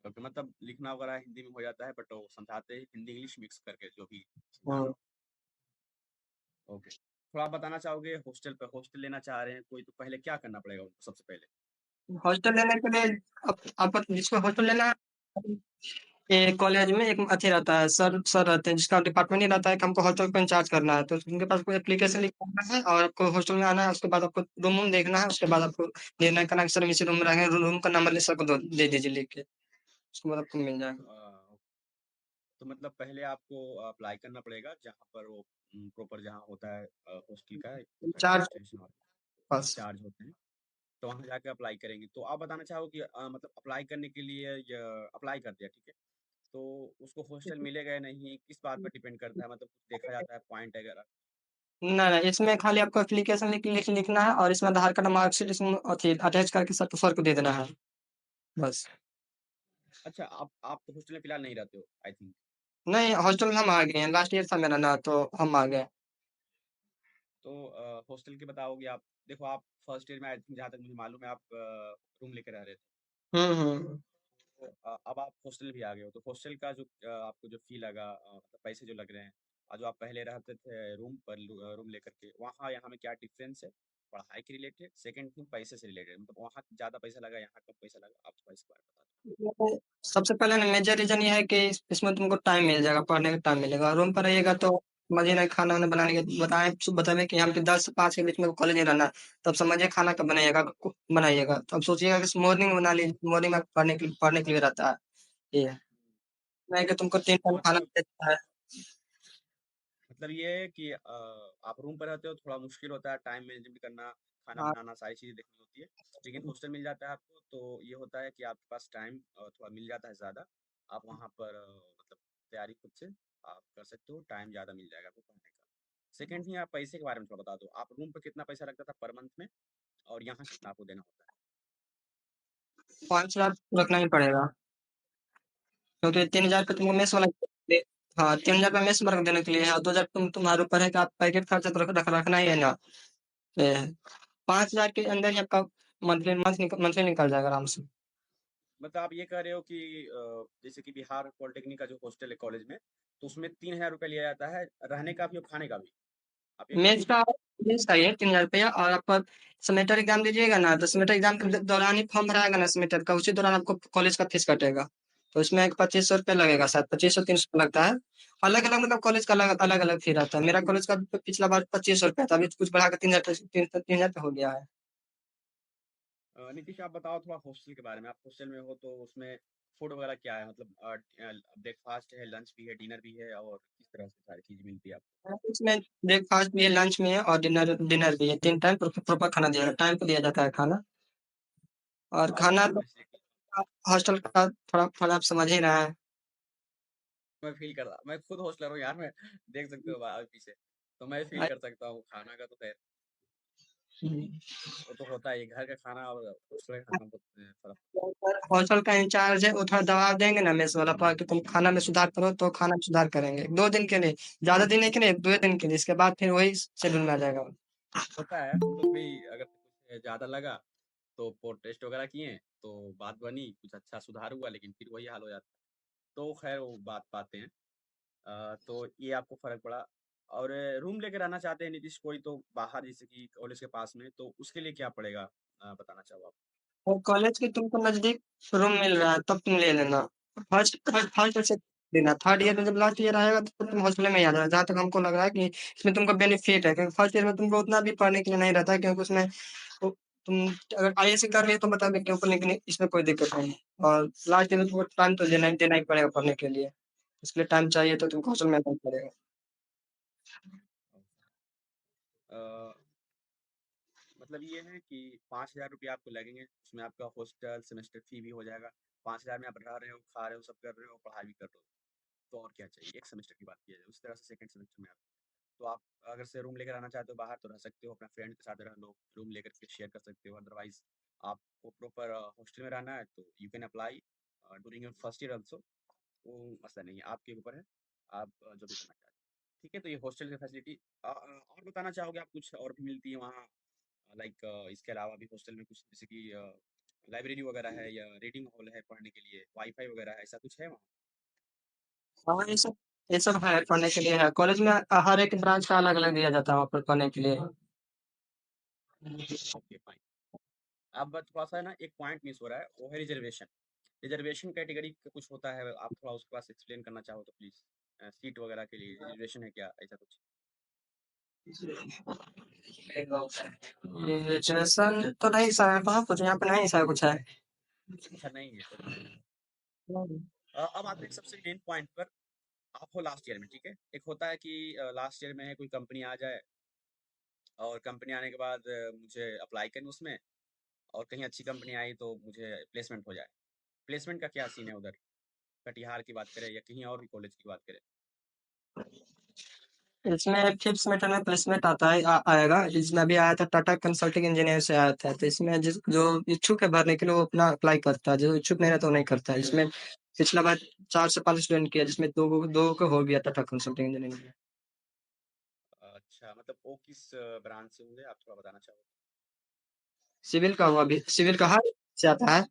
ओके, मतलब लिखना वगैरह हिंदी में हो जाता है, बट वो समझाते हैं हिंदी इंग्लिश मिक्स करके जो भी समझाना हाँ। हो। ओके, थोड़ा आप बताना चाहोगे हॉस्टल पे, हॉस्टल लेना चाह रहे हैं कोई तो पहले क्या करना पड़ेगा उनको सबसे पहले? हॉस्टल लेने के लिए आपको जिसको हॉस्टल लेना है, ये कॉलेज में एक अथी रहता है, सर रहते हैं जिसका डिपार्टमेंट ही रहता है कि हमको हॉस्टल को इंचार्ज करना है, तो उनके पास कोई एप्लीकेशन लिखना है और आपको हॉस्टल में आना है, उसके बाद आपको रूम वूम देखना है, उसके बाद आपको निर्णय करना है कि सर हम इसी रूम में रहेंगे, रूम का नंबर सर को दे दीजिए लिख के, उसके बाद आपको मिल जाएगा। तो मतलब पहले आपको अप्लाई करना पड़ेगा जहाँ पर वो प्रॉपर जहाँ होता है हॉस्टल का इंचार्ज एडमिनिस्ट्रेशन और पास। इंचार्ज होते हैं, तो वहाँ जाके अप्लाई करेंगे। तो आप बताना चाहोगे कि मतलब अप्लाई करने के लिए अप्लाई कर दिया, ठीक है, तो उसको हॉस्टल मिलेगा या नहीं, किस बात पर डिपेंड करता है, मतलब कुछ देखा जाता है पॉइंट वगैरह? नहीं नहीं, इसमें खाली आपको एप्लीकेशन लिखना है और इसमें आधार कार्ड मार्कशीट इसमें अटैच करके सर को दे देना है बस। अच्छा, आप तो हॉस्टल में फिलहाल नहीं रहते हो आई थिंक। नहीं, हॉस्टल में हम आ गए हैं, लास्ट ईयर था मेरा ना, तो हम आ गए। तो हॉस्टल के बताओगे आप? देखो, आप फर्स्ट ईयर में आई थिंक, जहाँ तक मुझे मालूम है, आप रूम लेकर रह रहे थे। हम्म। तो अब आप हॉस्टल भी आ गए हो, तो हॉस्टल का जो आपको जो फी लगा, मतलब पैसे जो लग रहे हैं, और जो आप पहले रहते थे रूम पर, रूम लेकर के, वहाँ यहाँ में क्या डिफरेंस है? पढ़ाई के रिलेटेड, सेकंड थिंग पैसे से रिलेटेड, मतलब वहाँ ज़्यादा पैसा लगा, यहाँ कम पैसा लगा, आप थोड़ा इस बारे में बता देखो, सबसे पहले ना मेजर रीजन ये है कि इसमें तुमको टाइम मिल जाएगा, पढ़ने का टाइम मिलेगा। रूम पर रहिएगा तो मजे नहीं, खाना वाना बनाने के बताए कि यहाँ पे 10 से 5 के बीच में कॉलेज नहीं रहना, तब समझिए खाना कब बनाइएगा, बनाइएगा तो अब सोचिएगा कि मॉर्निंग में बना लीजिए, मॉर्निंग में पढ़ने के लिए रहता है ये है। नहीं कि तुमको 3 टाइम दो। खाना मतलब देता है। ये है कि आप रूम पर रहते हो, थोड़ा मुश्किल होता है टाइम मैनेजमेंट करना, खाना हाँ, बनाना, सारी चीज़ें देखनी होती है। लेकिन हॉस्टल मिल जाता है आपको, तो ये होता है कि आपके पास टाइम थोड़ा मिल जाता है ज़्यादा। आप वहाँ पर मतलब तैयारी खुद से आप कर सकते हो, टाइम ज़्यादा मिल जाएगा आपको पढ़ने का। सेकेंड थिंग, आप पैसे के बारे में थोड़ा बता दो, आप रूम पर कितना पैसा लगता था पर मंथ में, और यहाँ कितना आपको देना होता 5 लाख रखना ही पड़ेगा, क्योंकि 3 हजार पे तुमको मेस वाला हाँ, 3 हजार पे मेस वर्क देने के लिए है, और 2 हजार तुम्हारे ऊपर है कि आप पैकेट खर्चा तो रखना ही है ना। ये है। 5 हजार के अंदर ही आपका मंथली निकल जाएगा आराम से। है? मतलब आप ये कह रहे हो कि जैसे कि बिहार पॉलिटेक्निक का जो हॉस्टल है कॉलेज में, तो उसमें 3,000 रुपये लिया जाता है, रहने का भी और खाने का भी, आप ये कह रहे मेस हो? का मेस का ही है 3 हजार रुपया, और आपका सेमेस्टर एग्जाम दीजिएगा ना, तो सेमेस्टर एग्जाम के दौरान ही फॉर्म भराएगा ना सेमेस्टर का, उसी दौरान आपको कॉलेज का फीस कटेगा। तो इसमें 2500 रुपया लगेगा, शायद 2500 300 लगता है। अलग अलग मतलब कॉलेज का अलग अलग अलग फी रहता है। मेरा कॉलेज का पिछला बार 2500 रुपया था, अभी कुछ बढ़ा के 3 हजार, 3 हजार पे हो गया है। नीतीश, आप बताओ थोड़ा हॉस्टल के बारे में। आप हॉस्टल में हो तो उसमें फूड वगैरह क्या है, मतलब ब्रेकफास्ट है, लंच भी है, डिनर भी है, और किस तरह से सारी चीज़ मिलती है आपको? इसमें ब्रेकफास्ट भी है, लंच में है और डिनर डिनर भी है, 3 टाइम प्रॉपर खाना दिया जाता है, टाइम पे दिया जाता है खाना। और और खाना क्या तो फैसिलिटी? हॉस्टल का थोड़ा थोड़ा आप समझ ही रहे हैं। मैं फील कर रहा, मैं खुद हॉस्टलर हूँ यार, मैं देख सकते हो पीछे, तो मैं फील कर सकता हूँ खाना का तो खैर, वो तो होता है, ये घर का खाना और हॉस्टल का खाना बहुत फर्क। हॉस्टल का इंचार्ज है, वो थोड़ा दबाव देंगे ना मेस वाला पर कि तुम खाना में सुधार करो, तो खाना में सुधार करेंगे 2 दिन के लिए, ज्यादा दिन नहीं के लिए, 2 दिन के लिए, इसके बाद फिर वही शेड्यूल में आ जाएगा। होता है, हम लोग भी अगर कुछ ज़्यादा लगा तो टेस्ट वगैरह किए, तो बात बनी, कुछ अच्छा सुधार हुआ, लेकिन फिर वही हाल हो जाता है। तो खैर वो बात पाते हैं। तो ये आपको फ़र्क पड़ा। और रूम लेके रहना चाहते हैं नीतीश कोई तो बाहर, जैसे कि कॉलेज के पास में, तो उसके लिए क्या पड़ेगा, बताना चाहो आप? और कॉलेज के तुमको नजदीक रूम मिल रहा है तब तुम ले लेना। फर्स्ट फर्स्ट से लेना, थर्ड ईयर में जब लास्ट ईयर आएगा तो तुम हॉस्टल में ही आ जाना, जहाँ तक हमको लग रहा है कि इसमें तुमको बेनिफिट है, क्योंकि फर्स्ट ईयर में तुमको उतना भी पढ़ने के लिए नहीं रहता है, क्योंकि उसमें तुम अगर आईएएससी कर रही हो तो बता दें क्यों, लेकिन इसमें कोई दिक्कत नहीं है। और लास्ट ईयर में तुमको टाइम तो देना ही पड़ेगा पढ़ने के लिए, इसके लिए टाइम चाहिए तो तुमको हॉस्टल में रहना पड़ेगा। अ, मतलब ये है कि 5,000 रुपये आपको लगेंगे, उसमें आपका हॉस्टल सेमेस्टर फी भी हो जाएगा। 5,000 में आप रह रहे हो, खा रहे हो, सब कर रहे हो, पढ़ाई भी कर रहे हो, तो और क्या चाहिए? एक सेमेस्टर की बात किया जाए, उस तरह से सेकंड सेमेस्टर में आप, तो आप अगर से रूम लेकर आना चाहते हो बाहर, तो रह सकते हो, अपना फ्रेंड के साथ रह लो, रूम लेकर के शेयर कर सकते हो। अदरवाइज आपको प्रॉपर हॉस्टल में रहना है, तो you can apply during your first year also, वो मसला नहीं है, आपके ऊपर है, आप जो भी करना चाहते हैं। ठीक है, तो ये हॉस्टल की फैसिलिटी। और बताना चाहोगे आप, कुछ और भी मिलती है वहाँ, लाइक इसके अलावा भी हॉस्टल में कुछ, जैसे कि लाइब्रेरी वगैरह है या रीडिंग हॉल है पढ़ने के लिए, वाईफाई वगैरह है, ऐसा कुछ है वहाँ? हाँ, ये सब है पढ़ने के लिए है। कॉलेज में हर एक ब्रांच का अलग-अलग दिया जाता है वहाँ पर पढ़ने के लिए। Okay fine. अब थोड़ा-सा ना एक पॉइंट मिस हो रहा है, वो है रिजर्वेशन। रिजर्वेशन कैटेगरी का कुछ होता है, आप थोड़ा उसके पास एक्सप्लेन करना चाहो तो प्लीज़। सीट वगैरह के लिए रिजर्वेशन है क्या, ऐसा कुछ? रिजर्वेशन तो नहीं सर, कहाँ कुछ यहाँ पे नहीं सर कुछ है। अच्छा नहीं है, ओके। अब आते हैं सबसे मेन पॉइंट पर। आप हो लास्ट ईयर में, ठीक है? एक होता है कि लास्ट ईयर में कोई कंपनी आ जाए और कंपनी आने के बाद मुझे अप्लाई करूँ उसमें, और कहीं अच्छी कंपनी आई तो मुझे प्लेसमेंट हो जाए। प्लेसमेंट का क्या सीन है उधर? कटिहार की बात करें या कहीं और भी कॉलेज की बात करें? इसमें फिफ्थ सेमेस्टर में प्लेसमेंट आता है आएगा। इसमें अभी आया था टाटा कंसल्टिंग इंजीनियर से आया था। तो इसमें जिस जो इच्छुक है भरने के लिए वो अपना अप्लाई करता है, जो इच्छुक नहीं रहता वो नहीं करता है। इसमें पिछला बार 4 से 5 स्टूडेंट किया जिसमें 2 को हो गया टाटा कंसल्टिंग इंजीनियरिंग में। अच्छा, मतलब वो किस ब्रांच से होंगे, आप थोड़ा बताना चाहो? सिविल का हुआ भी, सिविल का हर से आता है।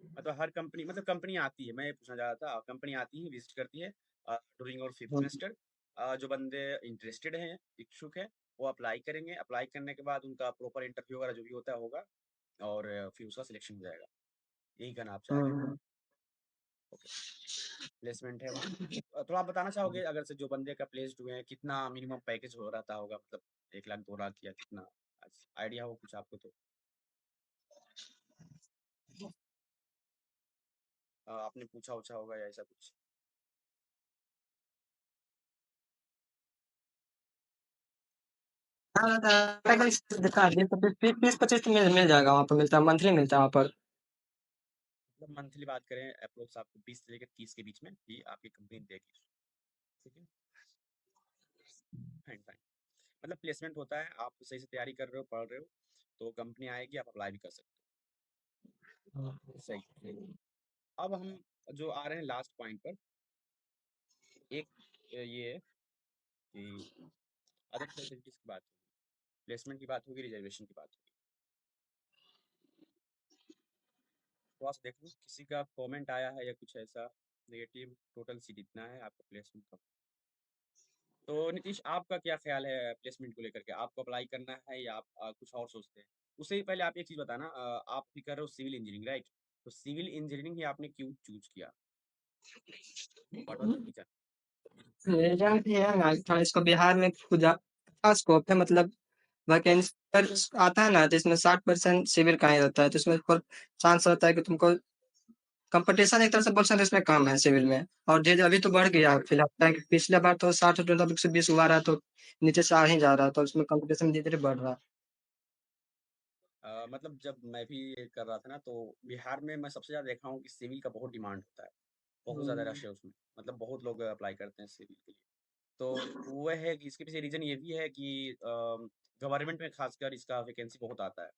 मतलब हर कंपनी, मतलब कंपनी आती है, मैं ये पूछना चाह रहा था, कंपनी आती है, विजिट करती है ड्यूरिंग और फिफ्थ हुँ, सेमेस्टर। जो बंदे इंटरेस्टेड हैं, इच्छुक हैं, वो अप्लाई करेंगे। अप्लाई करने के बाद उनका प्रॉपर इंटरव्यू वगैरह जो भी होता है होगा, और फिर उसका सिलेक्शन हो जाएगा। यही कहना आप चाह रहे हैं? हुँ, ओके। प्लेसमेंट है वहाँ। थोड़ा आप बताना चाहोगे, अगर से जो बंदे का प्लेस्ड हुए हैं, कितना मिनिमम पैकेज हो रहता होगा, मतलब 1 लाख 2 लाख या कितना आइडिया हो कुछ आपको तो? आपने पूछा उछा होगा या ऐसा कुछ? हाँ, टाटा दिखा दिए तो 20-25 तो मिल जाएगा वहाँ पर, मिलता है मंथली मिलता है वहाँ पर। मतलब मंथली बात करें अप्रोक्स आपको 20 से लेकर 30 के बीच में ही आपकी कंपनी देगी, ठीक है? Fine fine. मतलब प्लेसमेंट होता है, आप सही से तैयारी कर रहे हो, पढ़ रहे हो, तो कंपनी आएगी, आप अप्लाई भी कर सकते हो। सही सही। अब हम जो आ रहे हैं लास्ट पॉइंट पर, एक ये है कि अदर फैसिलिटीज की बात होगी, प्लेसमेंट की बात होगी, रिजर्वेशन की बात होगी। तो आप देख लो किसी का कमेंट आया है या कुछ ऐसा नेगेटिव, टोटल सीट इतना है आपका प्लेसमेंट का। तो नीतीश, आपका क्या ख्याल है प्लेसमेंट को लेकर के? आपको अप्लाई करना है या आप कुछ और सोचते हैं? उससे ही पहले आप एक चीज़ बताना, आप भी कर रहे हो सिविल इंजीनियरिंग, राइट? तो सिविल इंजीनियरिंग ही आपने क्यों चूज किया? What was the reason? Reason ये है ना थोड़ा इसको बिहार में कुछ अच्छा स्कोप है, मतलब वैकेंसी पर आता है ना तो इसमें 60% सिविल का ही रहता है, तो इसमें पर चांस रहता है कि तुमको कंपटीशन एक तरह से बोल सकते हैं इसमें कम है सिविल में। और धीरे अभी तो बढ़ गया फिलहाल, ताकि पिछले बार तो 60 था, अब 120 हुआ रहा, तो नीचे से आ ही जा रहा, तो उसमें कंपटीशन धीरे धीरे बढ़ रहा है। मतलब जब मैं भी ये कर रहा था ना, तो बिहार में मैं सबसे ज़्यादा देखा हूँ कि सिविल का बहुत डिमांड होता है, बहुत ज़्यादा रश है उसमें, मतलब बहुत लोग अप्लाई करते हैं सिविल के लिए। तो वह है कि इसके पीछे रीज़न ये भी है कि गवर्नमेंट में खासकर इसका वैकेंसी बहुत आता है,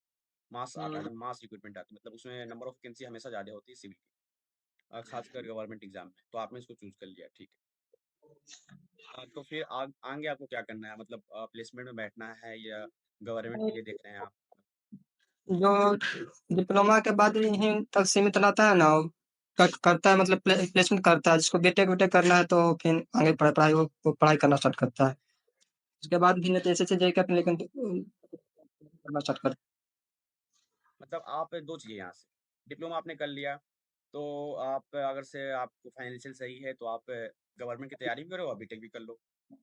मास आता है, मास रिक्रूटमेंट आता है, मतलब उसमें नंबर ऑफ वैकेंसी हमेशा ज़्यादा होती है सिविल की, खासकर गवर्नमेंट एग्जाम में। तो आपने इसको चूज कर लिया, ठीक है। तो फिर आगे आपको क्या करना है, मतलब प्लेसमेंट में बैठना है या गवर्नमेंट के लिए देख रहे हैं आप? जो डिप्लोमा के बाद यहीं तक सीमित रहता है ना, वो करता है, मतलब प्लेसमेंट करता है। जिसको बीटेक वीटेक करना है तो फिर आगे पढ़ाई वो पढ़ाई करना स्टार्ट करता है। उसके बाद भी जैसे जैसे जाके अपने लेकिन करना स्टार्ट करता मतलब आप दो चीज़ें यहाँ से, डिप्लोमा आपने कर लिया, तो आप अगर से आपको फाइनेंशियल सही है तो आप गवर्नमेंट की तैयारी भी करो और बीटेक भी कर लो।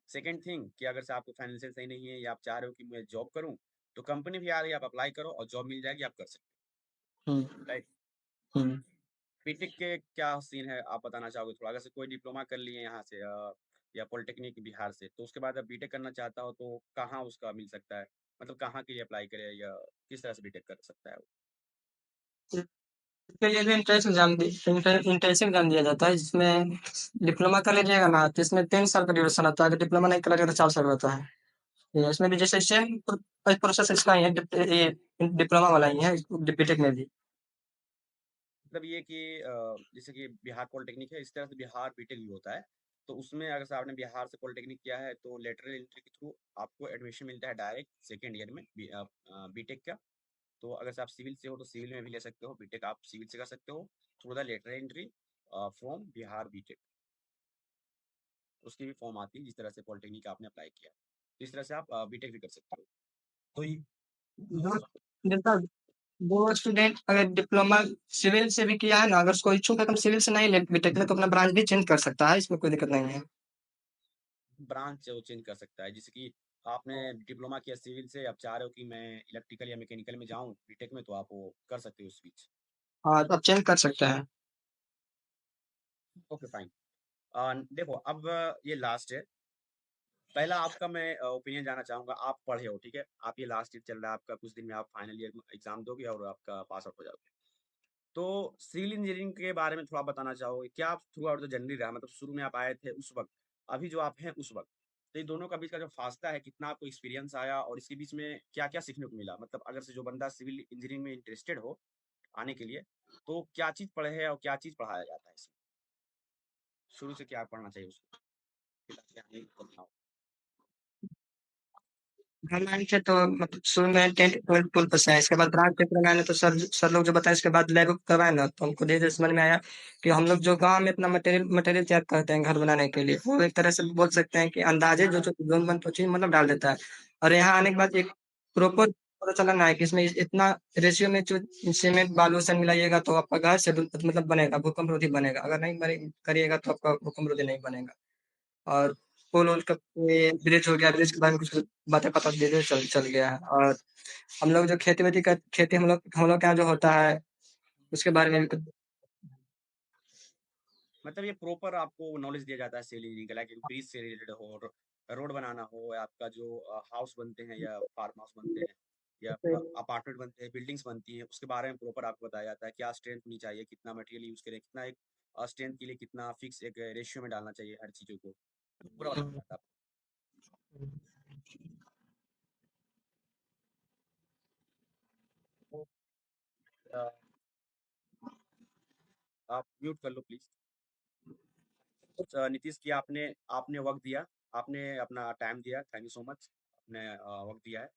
सेकंड थिंग कि अगर से आपको फाइनेंशियल सही नहीं है या आप चाह रहे हो कि मैं जॉब करूँ, तो कंपनी भी आ रही है, आप अप्लाई करो और जॉब मिल जाएगी, आप कर सकते है। हो, राइट? हुँ। बीटेक के क्या सीन है, आप बताना चाहोगे थोड़ा? अगर से कोई डिप्लोमा कर लिए यहाँ से या पॉलिटेक्निक बिहार से, तो उसके बाद अब बीटेक करना चाहता हो तो कहाँ उसका मिल सकता है? मतलब कहाँ के लिए अप्लाई करे या किस तरह से बीटेक कर सकता है वो? इसके लिए भी एंट्रेंस एग्ज़ाम दिया जाता है, जिसमें डिप्लोमा कर लीजिएगा ना तो इसमें 3 साल का ड्यूरेशन आता है। अगर डिप्लोमा नहीं करेगा तो 4 साल होता है। ये इसमें भी जैसे सेम प्रोसेस इसका ही है, ये डिप्लोमा वाला ही है बीटेक में भी। मतलब ये कि जैसे कि बिहार पॉलिटेक्निक है, इस तरह से बिहार बीटेक भी होता है। तो उसमें अगर से आपने बिहार से पॉलिटेक्निक किया है तो लेटरल एंट्री के थ्रू आपको एडमिशन मिलता है डायरेक्ट सेकेंड ईयर में बीटेक का। तो अगर से आप सिविल से हो तो सिविल में भी ले सकते हो, बीटेक आप सिविल से कर सकते हो through the lateral entry from Bihar BTech. उसकी भी फॉर्म आती है जिस तरह से पॉलिटेक्निक आपने अप्लाई किया, तो इस तरह से आप बीटेक भी कर सकते हो। तो ये जो जैसा वो स्टूडेंट अगर डिप्लोमा सिविल से भी किया है ना, अगर उसको इच्छुक है तो हम सिविल से नहीं ले बीटेक में, तो अपना ब्रांच भी चेंज कर सकता है, इसमें कोई दिक्कत नहीं है। ब्रांच वो चेंज कर सकता है, जैसे कि आपने डिप्लोमा किया सिविल से, आप चाह रहे हो कि मैं इलेक्ट्रिकल या मैकेनिकल में जाऊं बीटेक में, तो आप वो कर सकते हो स्विच। हाँ, तो आप चेंज कर सकते हैं। Okay fine. देखो अब ये लास्ट है। पहला आपका मैं ओपिनियन जानना चाहूंगा, आप पढ़े हो ठीक है, आप ये लास्ट ईयर चल रहा है आपका, कुछ दिन में आप फाइनल ईयर एग्जाम दोगे और आपका पास आउट हो जाओगे। तो सिविल इंजीनियरिंग के बारे में थोड़ा बताना चाहोगे क्या? आप थ्रू आउट द जर्नी रहा, मतलब शुरू में आप आए थे उस वक्त, अभी जो आप हैं उस वक्त, तो ये दोनों का बीच का जो फासला है, कितना आपको एक्सपीरियंस आया और इसके बीच में क्या क्या सीखने को मिला? मतलब अगर से जो बंदा सिविल इंजीनियरिंग में इंटरेस्टेड हो आने के लिए, तो क्या चीज़ पढ़े है और क्या चीज़ पढ़ाया जाता है इसमें? शुरू से क्या पढ़ना चाहिए उसको कि ताकि आगे को ना हो? हमारे से तो मतलब शुरू में 10th 12th पुल पास है, इसके बाद ब्रांच पेपर मैंने तो सर लोग जो बताए, इसके बाद लैब करवाए ना, तो हमको धीरे धीरे समझ में आया कि हम लोग जो गांव में अपना मटेरियल मटेरियल तैयार करते हैं घर बनाने के लिए, वो एक तरह से बोल सकते हैं कि अंदाजे जो जो जोन बन तो चीज मतलब डाल देता है। और यहाँ आने के बाद एक प्रॉपर पता चला ना है कि इसमें इतना रेशियो में जो सीमेंट बालू से मिलाइएगा तो आपका घर से मतलब बनेगा, भूकंप रोधी बनेगा, अगर नहीं करिएगा तो आपका भूकंप रोधी नहीं बनेगा। और पुल उल का ये ब्रिज हो गया, ब्रिज के बारे में कुछ बातें पता धीरे धीरे चल चल गया है। और हम लोग जो खेती वेती कर खेती हम लोग के यहाँ जो होता है उसके बारे में भी कुछ। मतलब ये प्रॉपर आपको नॉलेज दिया जाता है सिविल इंजीनियरिंग का, लाइक ब्रिज से रिलेटेड हो, रोड बनाना हो, या आपका जो हाउस बनते हैं या फार्म हाउस बनते हैं या अपार्टमेंट बनते हैं, बिल्डिंग्स बनती हैं, उसके बारे में प्रॉपर आपको बताया जाता है क्या स्ट्रेंथ होनी चाहिए, कितना मटेरियल यूज करें, कितना एक स्ट्रेंथ के लिए कितना फिक्स एक रेशियो में डालना चाहिए हर चीज़ों को, तो पूरा बताया जाता है आपको। अ, आप म्यूट कर लो प्लीज। नीतीश की आपने आपने वक्त दिया, आपने अपना टाइम दिया, थैंक यू सो मच, आपने वक्त दिया है।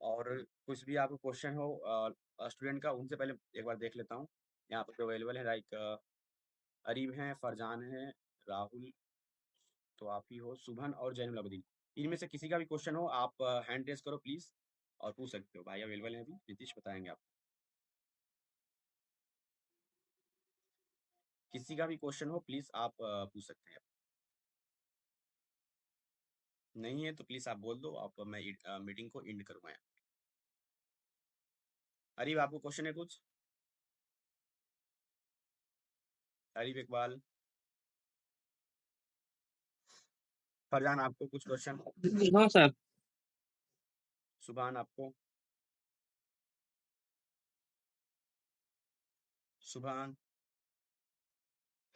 और कुछ भी आपको क्वेश्चन हो स्टूडेंट का, उनसे पहले एक बार देख लेता हूँ यहाँ पर जो अवेलेबल है, लाइक अरीब हैं, फरजान हैं, राहुल, तो आप ही हो, सुभन और जैनुल अबदीन। इनमें से किसी का भी क्वेश्चन हो आप हैंड रेज करो प्लीज और पूछ सकते हो, भाई अवेलेबल हैं अभी, नीतीश बताएंगे आप। किसी का भी क्वेश्चन हो प्लीज आप पूछ सकते हैं। नहीं है तो प्लीज आप बोल दो, आप मैं मीटिंग को एंड करूँगा। अरीब आपको क्वेश्चन है कुछ? अरीब इकबाल, फरजान आपको कुछ क्वेश्चन? हाँ सर। सुभान आपको? सुभान,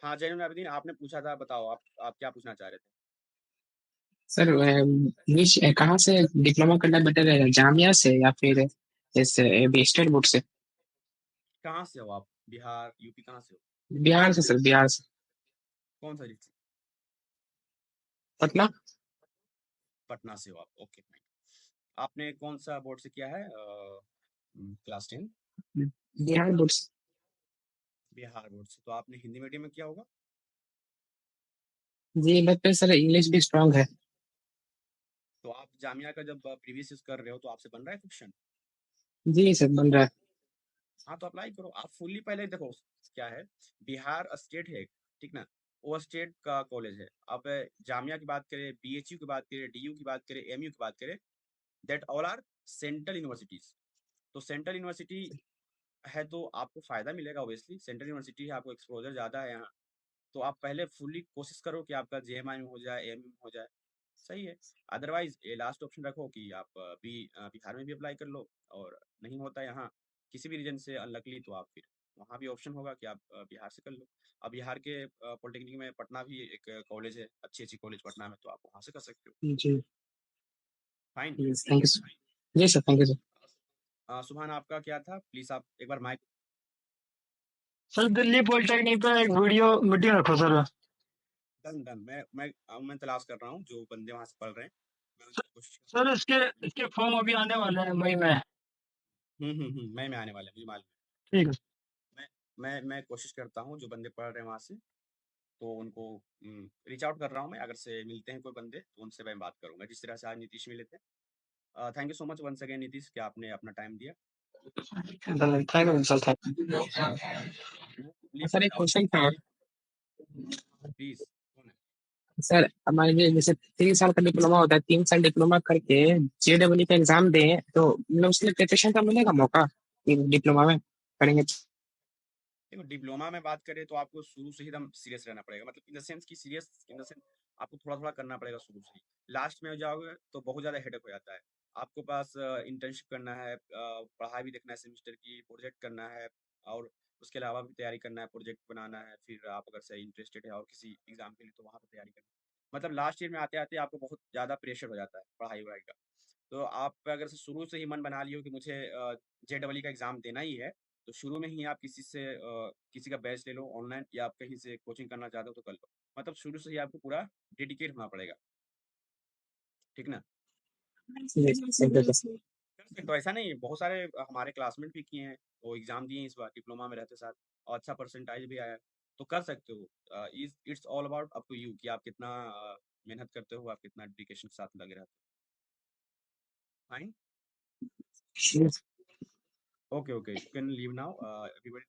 हाँ जैनुल आबिदीन आपने पूछा था, बताओ आप क्या पूछना चाह रहे थे? सर विश कहाँ से डिप्लोमा करना बेटर रहेगा, जामिया से या फिर जैसे स्टेट बोर्ड से? कहाँ से हो आप? बिहार यूपी कहाँ से हो? बिहार से सर, बिहार से। कौन सा डिस्ट्रिक्ट? पटना। पटना से हो आप, ओके फाइन। आपने कौन सा बोर्ड से किया है क्लास 10? बिहार बोर्ड से। बिहार बोर्ड से, तो आपने हिंदी मीडियम में किया होगा। जी बट पे सर इंग्लिश भी स्ट्रांग है। तो आप जामिया का जब प्रीवियस यूज कर रहे हो तो आपसे बन रहा है क्वेश्चन? जी सर बन रहा है। हाँ तो अप्लाई करो आप फुल्ली, पहले देखो क्या है, बिहार स्टेट है ठीक ना, वो स्टेट का कॉलेज है। अब जामिया की बात करें, बीएचयू की बात करें, डीयू की बात करें, एमयू की बात करें, that all are central universities. तो सेंट्रल यूनिवर्सिटी है तो आपको फायदा मिलेगा, ऑब्वियसली सेंट्रल यूनिवर्सिटी है, आपको एक्सपोजर ज़्यादा है यहाँ। तो आप पहले फुल्ली कोशिश करो कि आपका जेएमआई में हो जाए, एएमयू में हो जाए, सही है। अदरवाइज ये लास्ट ऑप्शन रखो कि आप बिहार में भी अप्लाई कर लो, और नहीं होता यहाँ किसी भी रीजन से अनलकली, तो आप फिर वहाँ भी ऑप्शन होगा कि आप बिहार से कर लो। अब बिहार के पॉलिटेक्निक में पटना भी एक कॉलेज है, अच्छी अच्छी कॉलेज पटना में, तो आप वहाँ से कर सकते हो। जी। फाइन। Thank you sir. जी sir, thank you sir. Subhan आपका क्या था, प्लीज आप एक बार माइक। सर दिल्ली पॉलिटेक्निक पे एक वीडियो मीटिंग रखो सर। डन डन, मैं तलाश कर रहा हूँ जो बंदे वहाँ से पढ़ रहे हैं, मैं उनकी कोशिश कर सर इसके इसके फॉर्म अभी आने वाले हैं मई में। मई में आने वाले हैं, मुझे मालूम ठीक है है। मैं कोशिश करता हूँ जो बंदे पढ़ रहे हैं वहाँ से, तो उनको रीच आउट कर रहा हूँ मैं। अगर से मिलते हैं कोई बंदे तो उनसे मैं बात करूँगा, जिस तरह से आज नीतीश मिले थे। Thank you so much once again Nitish कि आपने अपना टाइम दिया। Thank you sir, thank you. Please sir एक क्वेश्चन था प्लीज। सर। हमारे जैसे 3 साल का डिप्लोमा होता है, 3 साल डिप्लोमा करके JEE का एग्जाम दें तो मतलब उसके लिए प्रिपरेशन का मिलेगा मौका डिप्लोमा में करेंगे तो? देखो, डिप्लोमा में बात करें तो आपको शुरू से ही एकदम सीरियस रहना पड़ेगा, मतलब इन द सेंस कि सीरियस इन द सेंस आपको थोड़ा थोड़ा करना पड़ेगा शुरू से ही। लास्ट में जाओगे तो बहुत ज़्यादा हेडेक हो जाता है। आपको पास इंटर्नशिप करना है, पढ़ाई भी देखना है, सेमेस्टर की प्रोजेक्ट करना है, और उसके अलावा भी तैयारी करना है, प्रोजेक्ट बनाना है। फिर आप अगर से इंटरेस्टेड है और किसी एग्जाम के लिए तो वहाँ पर तैयारी करना है। मतलब लास्ट ईयर में आते आते आपको बहुत ज़्यादा प्रेशर हो जाता है पढ़ाई वढ़ाई का। तो आप अगर से शुरू से ही मन बना लियो कि मुझे JEE का एग्ज़ाम देना ही है, तो शुरू में ही आप किसी से किसी का बैच ले लो ऑनलाइन, या आप कहीं से कोचिंग करना चाहते हो तो कर लो। मतलब शुरू से ही आपको पूरा डेडिकेट होना पड़ेगा, ठीक ना? जी, सही है सर। कर सकते हो, ऐसा नहीं है, बहुत सारे हमारे क्लासमेट भी किए हैं, वो एग्ज़ाम दिए हैं इस बार डिप्लोमा में रहते साथ, और अच्छा परसेंटाइज भी आया है। तो कर सकते हो। It's all about up to you कि आप कितना मेहनत करते हो, आप कितना डेडिकेशन के साथ लगे रहते हो। फाइन। जी। Okay, okay, you can leave now, everybody.